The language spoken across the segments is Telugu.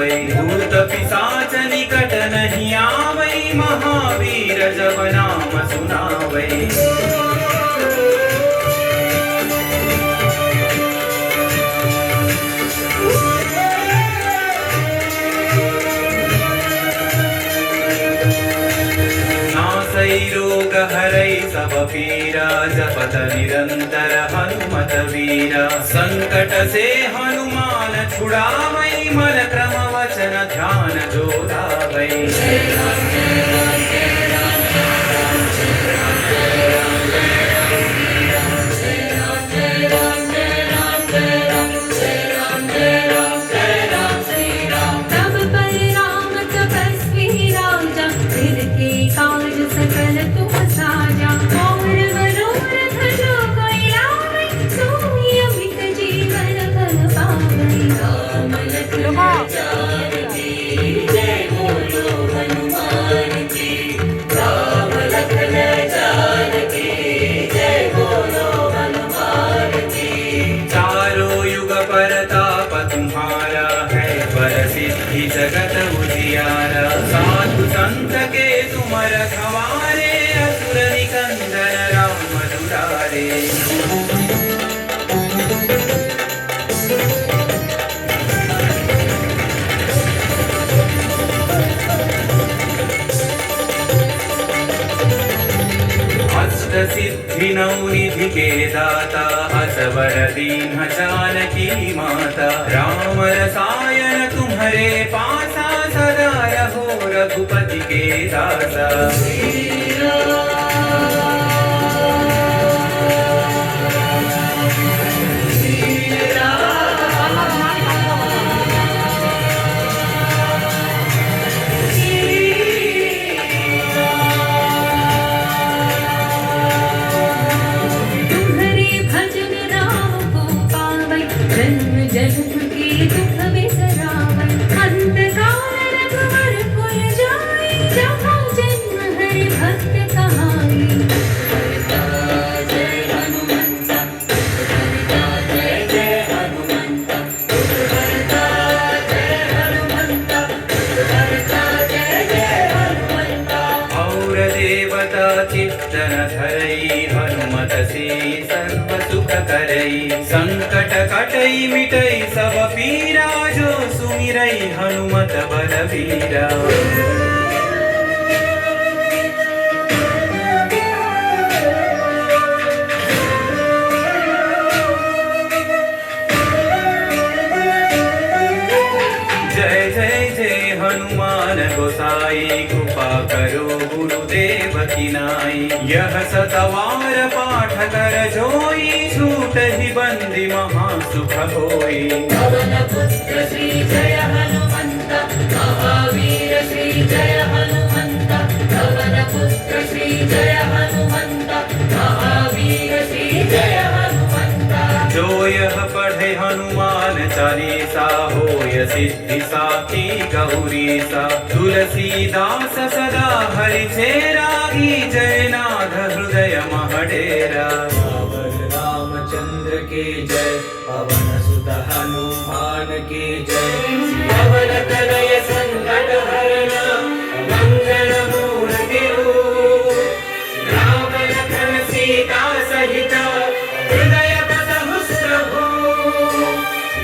छुड़ावै। भूत पिशाच निकट नहीं आवै, महावीर जब नाम सुनावै। रोग हरै सब पीरा, जपत निरंतर हनुमत वीरा। संकट से हनुमान छुड़ावै, मन क्रम वचन ध्यान जो लावै। जगत उजियारा, साधु संत के तुम रखवारे, असुर निकंदन राम दुलारे। अष्ट सिद्धि नौ निधि के दाता, असवर दीन जानकी माता। राम रसायन तुम्हारे पासा, सदा रहो रघुपति के दासा। चित्तन धरई, हनुमत से सर्व सुख करई। संकट कटई मिटई सब पीरा, जो सुमिरई हनुमत बलबीरा। जय जय जय हनुमान गोसाई, कृपा करो गुरुदेव की नाई। यह सतवार पाठ कर जोई, छूट ही बंदी महासुख होई। पवन पुत्र श्री जय हनुमंत, महावीर श्री जय हनुमंत। पवन पुत्र श्री जय हनुमंत, महावीर श्री जय हनुमंत। जो यह पढ़े हनुमान चालीसा, होय सिद्धि साखी गौरीसा। तुलसीदास सदा हरि चेरा, जय नाथ हृदय महडेरा। रामचंद्र के जय, पवन सुत हनुमान के जय। पवन तनय संकट हरना, मंगल मूर्ति रूप। राम लखन सीता सहित, हृदय बसहु प्रभु।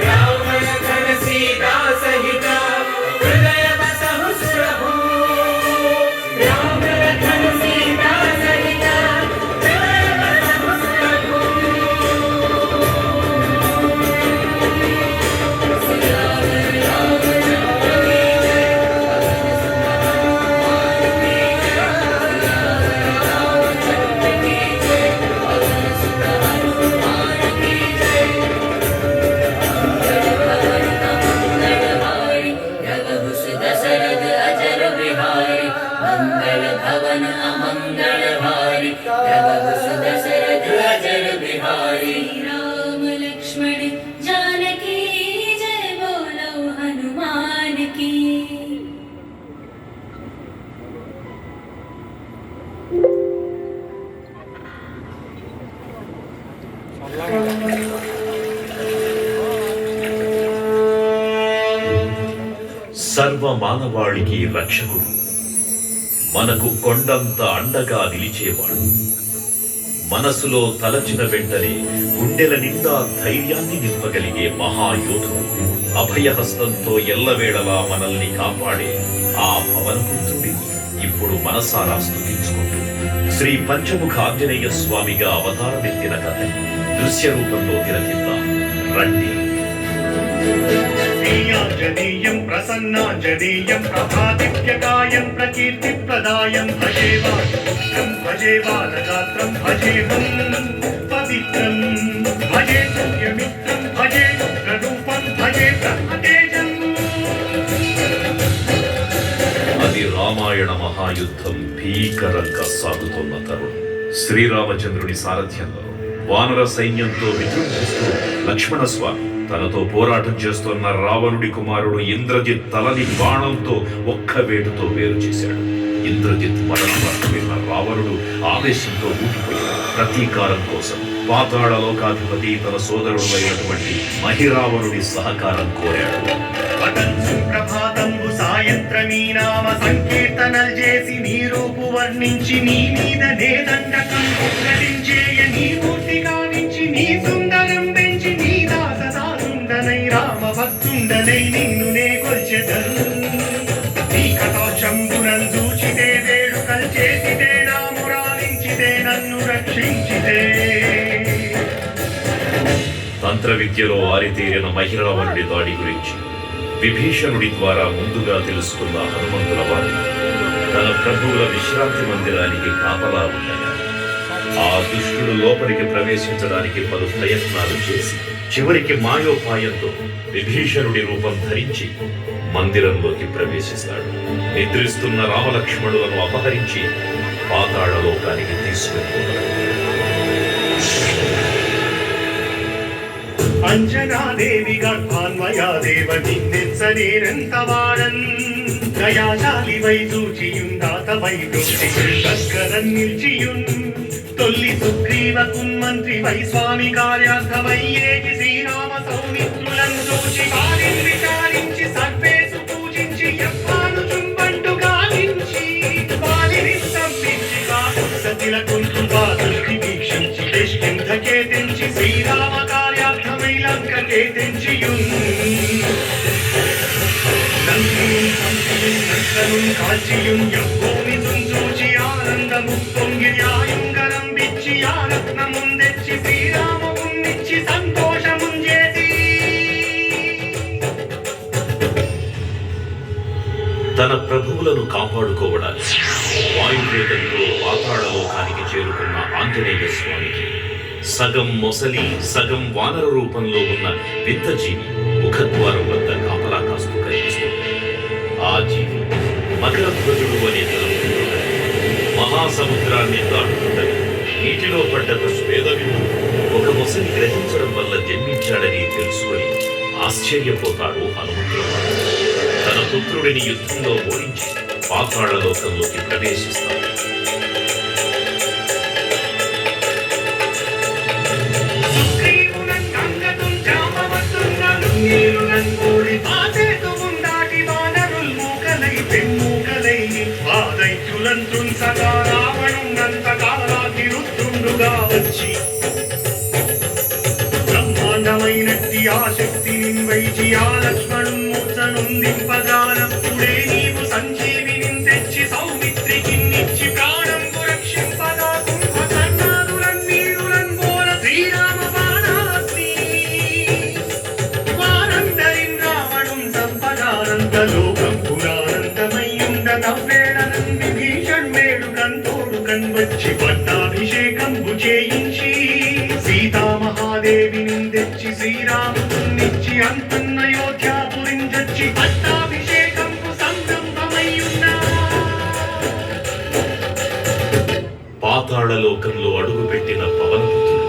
राम लखन सीता सहित, हृदय बसहु प्रभु। राम लखन सीता सहित, हृदय बसहु प्रभु। సర్వ మానవాళికి రక్షకుడు, మనకు కొండంత అండగా నిలిచేవాడు. మనసులో తలచిన వెంటనే గుండెల నిండా ధైర్యాన్ని నింపగలిగే మహాయోధుడు, అభయహస్తంతో ఎల్లవేళలా మనల్ని కాపాడే ఆ పవనపుత్రుడిని ఇప్పుడు మనసారా స్తుతించుకుంటూ శ్రీ పంచముఖ ఆంజనేయ స్వామిగా అవతారమెత్తిన కథ దృశ్య రూపంలో తిలకిద్దాం రండి. శ్రీయాంజనేయం ప్రసన్నాంజనేయం ప్రభాదిత్యకాయం ప్రకీర్తిప్రదాయం భజే వాయుపుత్రం భజే బాలగాత్రం భజేహం పవిత్రం భజే సూర్యమిత్రం భజే రుద్రరూపం భజే బ్రహ్మతేజం. అది రామాయణ మహాయుద్ధం భీకరంగా సాగుతున్న తరుణం. శ్రీరామచంద్రుని సారథ్యంలో వానర సైన్యంతో విజృంభిస్తూ లక్ష్మణస్వామి తనతో పోరాటం చేస్తున్న రావణుడి కుమారుడు ఇంద్రజిత్ తలని బాణంతో ఒక్క వేటుతో వేరు చేశాడు. ఇంద్రజిత్ మరణ వార్త విన్న రావణుడు ఆవేశంతో ఊగిపోయాడు. ప్రతీకారం కోసం పాతాళ లోకాధిపతి తన సోదరుడు అయినటువంటి మహిరావణుడి సహకారం కోరాడు. ప్రభాతంబు సాయంత్రమీ నామ సంకీర్తనల్ చేసి నీ రూపు వర్ణించి నీ మీద నేదండకం ప్రకటించేయ నీ మూర్తి గావించి నీ సుందరం పెంచి నీ దాసదాసుండనై రామ భక్తుండనై నిన్ను నే కొల్చెదను. నీ కటాక్షంబునం చూచితే వేడుకల్ చేసితే నా మురాలించితే నన్ను రక్షించితే. తంత్ర విద్యలో ఆరితేరిన మహిరావణుడి దాడి గురించి విభీషణుడి ద్వారా ముందుగా తెలుసుకున్న హనుమంతుల వారు తన ప్రభువుల విశ్రాంతి మందిరానికి కాపలా ఉండగా ఆ దుష్టుడు లోపలికి ప్రవేశించడానికి పలు ప్రయత్నాలు చేసి చివరికి మాయోపాయంతో విభీషణుడి రూపం ధరించి మందిరంలోకి ప్రవేశిస్తాడు. నిద్రిస్తున్న రామలక్ష్మణులను అపహరించి పాతాళ లోకానికి తీసుకెళ్తున్నాడు. అంజనాదేవి గర్భాన్వయాదేవ నిన్నెచ్చనేనంతవాడన్ దయాశాలి వై చూచియుందాత వై వృష్టికరం నిల్చియున్ తొల్లి సుగ్రీవ కున్మంత్రి వై స్వామి కార్యార్థమై ఏకి శ్రీరామ సౌమిత్రులను చూచి వారిని విచారించి సర్వేసు పూజించి ఎవ్వాను చుంబంటు గాలించి వారిని సంపించి కాకుల కుంటు దృష్టి వీక్షించి కిష్కింధకే తెంచి శ్రీరామ కార్యార్థమై లంకకే తెంచియున్ కాల్చియున్ యవ్వోని చూచి ఆనందము పొంగి ఆయుంగరం విచ్చి ఆరత్నముందెచ్చి శ్రీరామమున్నిచ్చి సంతోషముంజేసి. తన ప్రభువులను కాపాడుకోవడానికి వాయువేగంతో పాతాళ లోకానికి చేరుకున్న ఆంజనేయ స్వామికి సగం మొసలి సగం వానర రూపంలో ఉన్న వింత జీవి ముఖద్వారం వద్ద కాపలా కాస్తూ కనిపిస్తుంది. ఆ జీవి మకరధ్వజుడు అనే మహాసముద్రాన్ని దాటుతుండగా నీటిలో పడ్డ స్వేదవిందు ఒక మొసలి గ్రహించడం వల్ల జన్మించాడని తెలుసుకొని ఆశ్చర్యపోతాడు హనుమంతుడు. తన పుత్రుడిని యుద్ధంలో ఓడించి పాతాళ లోకంలోకి ప్రవేశిస్తాడు. బ్రహ్మాండమైనట్టి ఆ శక్తిని వైచి ఆ లక్ష్మణు మూర్ఛనుందింపగానప్పుడే నీవు సంజీవిని తెచ్చి సౌమిత్రికి నిచ్చి ప్రాణంబు రక్షింపగా కుంభకర్ణాదులన్నీడులన్ బోర శ్రీరామ బాణాగ్ని వారందరిన్ రావణుం సంపదానంత లోకం పురానంతమయ్యుండ నవ్వేడనం విభీషణ్ వేడుకన్ తోడుకన్ వచ్చి పట్టాభిషేకంబు చేయించి సీతామహాదేవిని తెచ్చి శ్రీరామునిచ్చి అంతన్నయోధ్యాపురించొచ్చి పట్టాభిషేకంబు సంరంభమయ్యున్నా. పాతాళ లోకంలో అడుగుపెట్టిన పవనపుత్రుడు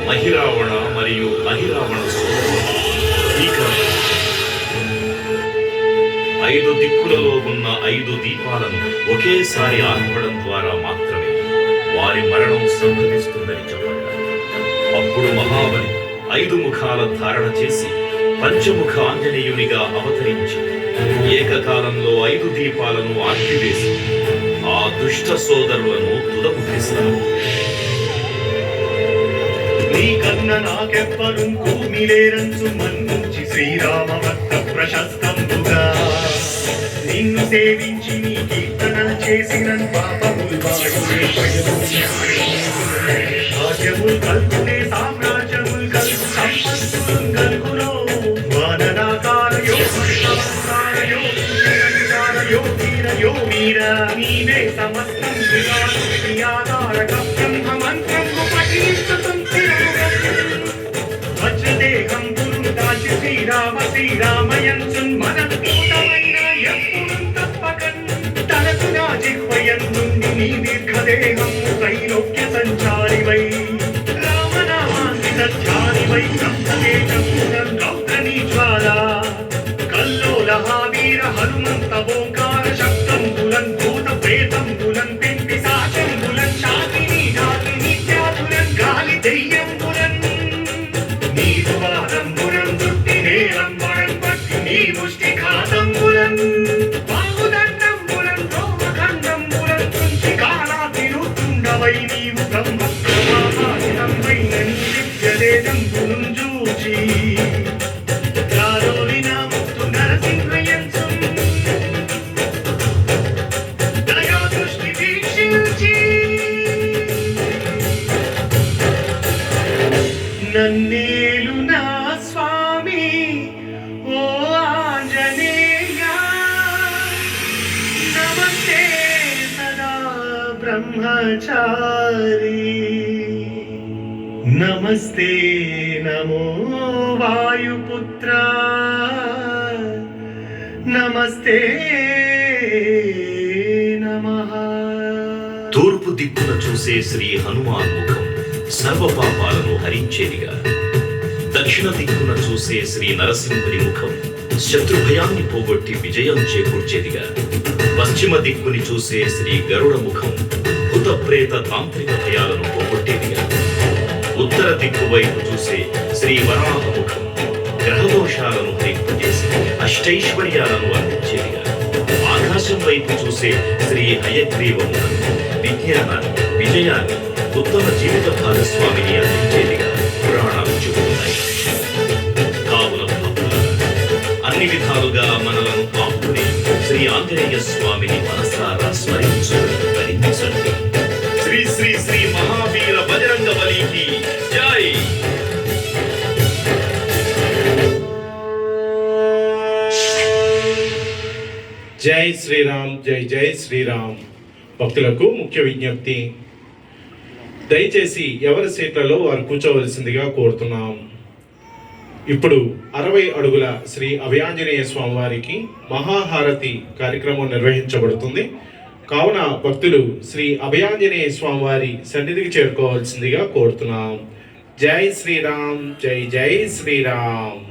మహిరావణ మరియు మహిరావణ సోదరుడు ఐదు దిక్కులలో ఉన్న 5 దీపాలను ఒకేసారి ఆర్పడం ద్వారా మాత్రమే వారి మరణం సంభవిస్తుందని చెప్పబడ్డారు. అప్పుడు మహాబలి 5 ముఖాల ధారణ చేసి పంచముఖ ఆంజనేయునిగా అవతరించి ఏకకాలంలో 5 దీపాలను ఆర్పివేసి ఆ దుష్ట సోదరులను తుదముట్టిస్తాను. నీకన్న నాకెవ్వరు కూమిలేరంచు మన్నుంచి శ్రీరామ భక్త ప్రశస్తంబుగా నిన్ను సేవించి నీ కీర్తనలు చేసిన పాపములు భాగ్యములు కల్పునే సామ్రాజ్యములు కల్పు సంపత్తులు కల్పులో వానరాకార యో వీర నీవే సమస్తం ఆధారక బ్రహ్మ మంత్రము పఠించుతం వజ్రదేహం గురు దాచి శ్రీరామయంచున్ మనకూటమైన ఎప్పుడు తప్పకన్ తనకు నా జిహ్వయందుండి నీ దీర్ఘదేహం త్రైలోక్య సంచారివై రామనామాంకి సచ్చారివై బ్రహ్మతేజం రౌద్రనీ జ్వాల కల్లోల వీర హనుమంత ఓంకార శబ్దంబులన్ భూత ప్రేతంబులన్ పిశాచంబులన్ శాకిని నాగిని త్యాతులన్ గాలి దెయ్యంబులన్ నీరు వారంబులన్ దుట్టి నేలంబులన్ పట్టి నీ ముష్టి ఘాతంబులన్ బాహుదండంబులన్ రోమఖండంబులన్ తుంచి కాలాతిరుతుండవై నీవు బ్రహ్మ ప్రమాణితంపైన నీ దివ్యదేశంబులున్ చూచి నన్నేలు నా స్వామి ఓ ఆంజనేయ నమస్తే సదా బ్రహ్మచారి నమస్తే నమో వాయుపుత్ర నమస్తే నమః. తూర్పు దిక్కున చూసే శ్రీ హనుమాన్ ముఖం సర్వ పాపాలను హరించేదిగా, దక్షిణ దిక్కున చూసే శ్రీ నరసింహుని ముఖం శత్రుభయాన్ని పోగొట్టి విజయం చేకూర్చేదిగా, పశ్చిమ దిక్కుని చూసే శ్రీ గరుడ ముఖం భూత ప్రేత తాంత్రిక భయాలను పోగొట్టేదిగా, ఉత్తర దిక్కు వైపు చూసే శ్రీ వరాహ ముఖం గ్రహదోషాలను హరింపజేసి అష్టైశ్వర్యాలను అందించేదిగా, ఆకాశం వైపు చూసే శ్రీ హయగ్రీవ ముఖం విజ్ఞానాన్ని, విజయాన్ని, ఉత్తమ జీవిత భాగస్వామిని అందించేదిగా పురాణాలు చెబుతున్నాయి. కావున భక్తులారా, అన్ని విధాలుగా మనలను ఆపుకుని శ్రీ ఆంజనేయ స్వామిని మనసారా స్మరించండి. శ్రీ శ్రీ శ్రీ మహావీర బజరంగ బలికి జై. జై శ్రీరామ్, జై జై శ్రీరామ్. భక్తులకు ముఖ్య విజ్ఞప్తి, దయచేసి ఎవరి సీట్లలో వారు కూర్చోవలసిందిగా కోరుతున్నాం. ఇప్పుడు 60 అడుగుల శ్రీ అభయాంజనేయ స్వామి వారికి మహాహారతి కార్యక్రమం నిర్వహించబడుతుంది. కావున భక్తులు శ్రీ అభయాంజనేయ స్వామి వారి సన్నిధికి చేరుకోవాల్సిందిగా కోరుతున్నాం. జై శ్రీరామ్, జై జై శ్రీరామ్.